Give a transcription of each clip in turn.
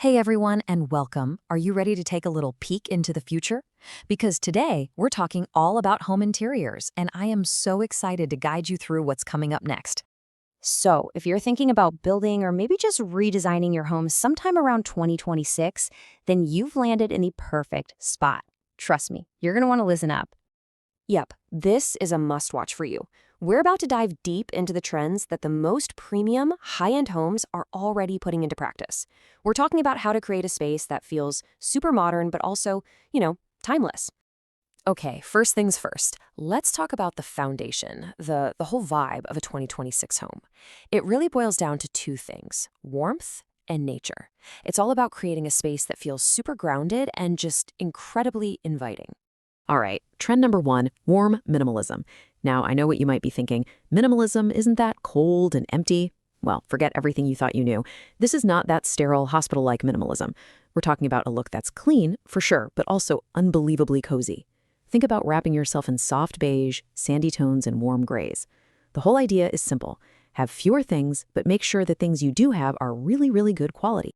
Hey everyone, and welcome. Are you ready to take a little peek into the future? Because today we're talking all about home interiors, and I am so excited to guide you through what's coming up next. So, if you're thinking about building or maybe just redesigning your home sometime around 2026, then you've landed in the perfect spot. Trust me, you're going to want to listen up. Yep, this is a must-watch for you. We're about to dive deep into the trends that the most premium, high-end homes are already putting into practice. We're talking about how to create a space that feels super modern, but also, timeless. Okay, first things first, let's talk about the foundation, the whole vibe of a 2026 home. It really boils down to two things: warmth and nature. It's all about creating a space that feels super grounded and just incredibly inviting. All right, trend number one, warm minimalism. Now, I know what you might be thinking. Minimalism, isn't that cold and empty? Well, forget everything you thought you knew. This is not that sterile, hospital-like minimalism. We're talking about a look that's clean, for sure, but also unbelievably cozy. Think about wrapping yourself in soft beige, sandy tones, and warm grays. The whole idea is simple. Have fewer things, but make sure the things you do have are really, really good quality.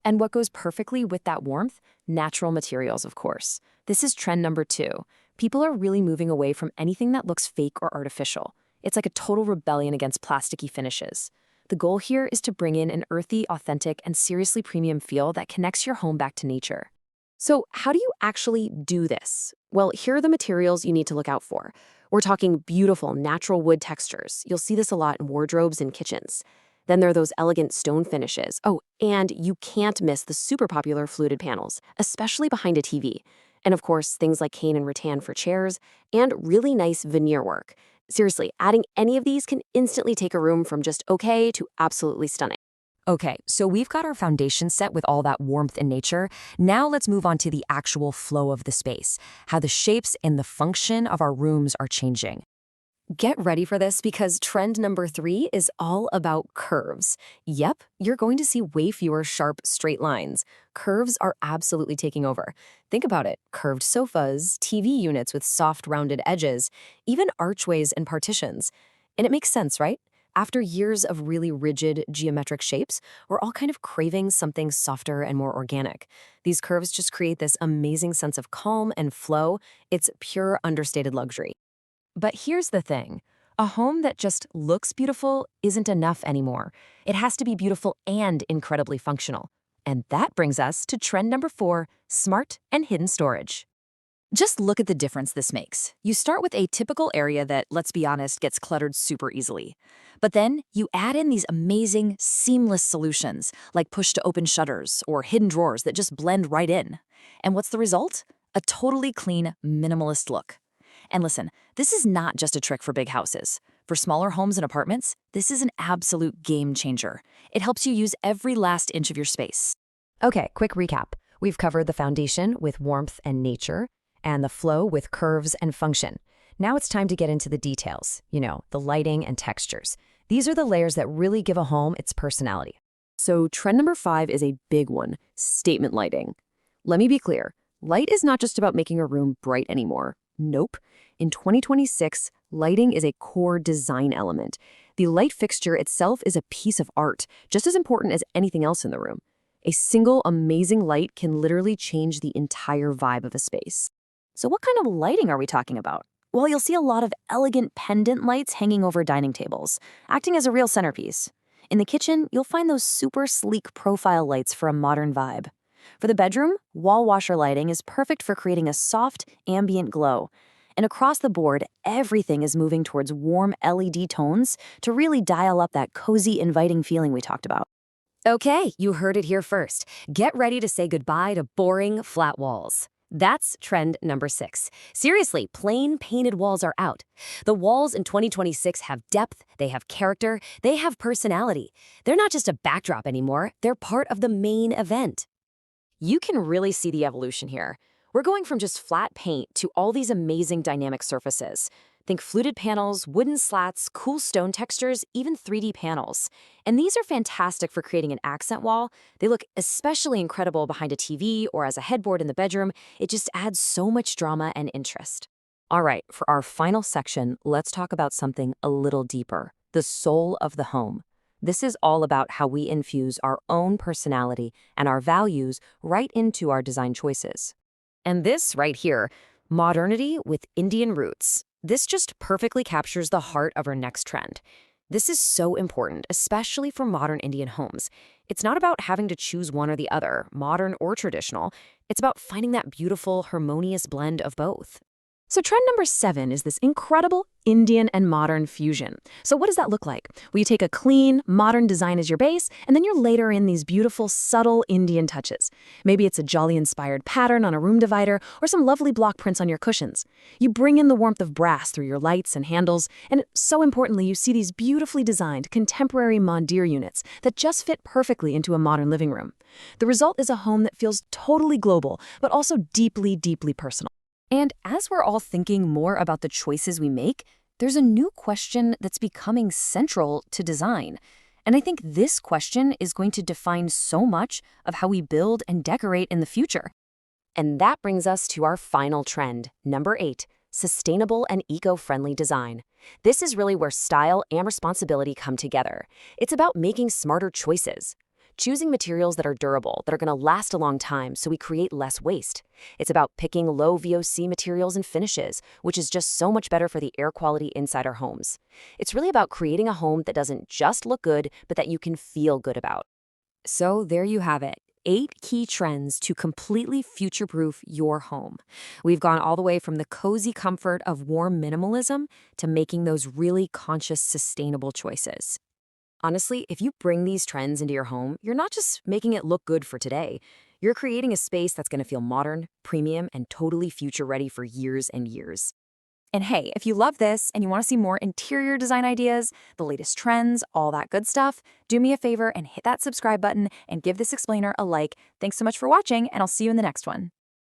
And what goes perfectly with that warmth? Natural materials, of course. This is trend number two. People are really moving away from anything that looks fake or artificial. It's like a total rebellion against plasticky finishes. The goal here is to bring in an earthy, authentic, and seriously premium feel that connects your home back to nature. So, how do you actually do this? Well, here are the materials you need to look out for. We're talking beautiful natural wood textures. You'll see this a lot in wardrobes and kitchens. Then there are those elegant stone finishes. Oh, and you can't miss the super popular fluted panels, especially behind a TV. And of course, things like cane and rattan for chairs, and really nice veneer work. Seriously, adding any of these can instantly take a room from just okay to absolutely stunning. Okay, so we've got our foundation set with all that warmth and nature. Now let's move on to the actual flow of the space, how the shapes and the function of our rooms are changing. Get ready for this because trend number three is all about curves. Yep, you're going to see way fewer sharp, straight lines. Curves are absolutely taking over. Think about it: curved sofas, TV units with soft, rounded edges, even archways and partitions. And it makes sense, right? After years of really rigid, geometric shapes, we're all kind of craving something softer and more organic. These curves just create this amazing sense of calm and flow. It's pure, understated luxury. But here's the thing. A home that just looks beautiful isn't enough anymore. It has to be beautiful and incredibly functional. And that brings us to trend number four: smart and hidden storage. Just look at the difference this makes. You start with a typical area that, let's be honest, gets cluttered super easily. But then you add in these amazing, seamless solutions, like push-to-open shutters or hidden drawers that just blend right in. And what's the result? A totally clean, minimalist look. And listen, this is not just a trick for big houses. For smaller homes and apartments, this is an absolute game changer. It helps you use every last inch of your space. Okay, quick recap. We've covered the foundation with warmth and nature, and the flow with curves and function. Now it's time to get into the details, the lighting and textures. These are the layers that really give a home its personality. So trend number five is a big one: statement lighting. Let me be clear. Light is not just about making a room bright anymore. Nope. In 2026, lighting is a core design element. The light fixture itself is a piece of art, just as important as anything else in the room. A single amazing light can literally change the entire vibe of a space. So what kind of lighting are we talking about? Well, you'll see a lot of elegant pendant lights hanging over dining tables, acting as a real centerpiece. In the kitchen, you'll find those super sleek profile lights for a modern vibe. For the bedroom, wall washer lighting is perfect for creating a soft, ambient glow. And across the board, everything is moving towards warm LED tones to really dial up that cozy, inviting feeling we talked about. Okay, you heard it here first. Get ready to say goodbye to boring, flat walls. That's trend number six. Seriously, plain painted walls are out. The walls in 2026 have depth, they have character, they have personality. They're not just a backdrop anymore, they're part of the main event. You can really see the evolution here. We're going from just flat paint to all these amazing dynamic surfaces. Think fluted panels, wooden slats, cool stone textures, even 3D panels. And these are fantastic for creating an accent wall. They look especially incredible behind a TV or as a headboard in the bedroom. It just adds so much drama and interest. All right, for our final section, let's talk about something a little deeper: the soul of the home. This is all about how we infuse our own personality and our values right into our design choices. And this right here, modernity with Indian roots. This just perfectly captures the heart of our next trend. This is so important, especially for modern Indian homes. It's not about having to choose one or the other, modern or traditional. It's about finding that beautiful, harmonious blend of both. So trend number 7 is this incredible Indian and modern fusion. So what does that look like? Well, you take a clean, modern design as your base, and then you layer in these beautiful, subtle Indian touches. Maybe it's a jolly-inspired pattern on a room divider or some lovely block prints on your cushions. You bring in the warmth of brass through your lights and handles, and so importantly, you see these beautifully designed contemporary Mondir units that just fit perfectly into a modern living room. The result is a home that feels totally global, but also deeply, deeply personal. And as we're all thinking more about the choices we make, there's a new question that's becoming central to design. And I think this question is going to define so much of how we build and decorate in the future. And that brings us to our final trend, number 8, sustainable and eco-friendly design. This is really where style and responsibility come together. It's about making smarter choices. Choosing materials that are durable, that are going to last a long time so we create less waste. It's about picking low VOC materials and finishes, which is just so much better for the air quality inside our homes. It's really about creating a home that doesn't just look good, but that you can feel good about. So there you have it. 8 key trends to completely future-proof your home. We've gone all the way from the cozy comfort of warm minimalism to making those really conscious, sustainable choices. Honestly, if you bring these trends into your home, you're not just making it look good for today. You're creating a space that's going to feel modern, premium, and totally future-ready for years and years. And hey, if you love this and you want to see more interior design ideas, the latest trends, all that good stuff, do me a favor and hit that subscribe button and give this explainer a like. Thanks so much for watching, and I'll see you in the next one.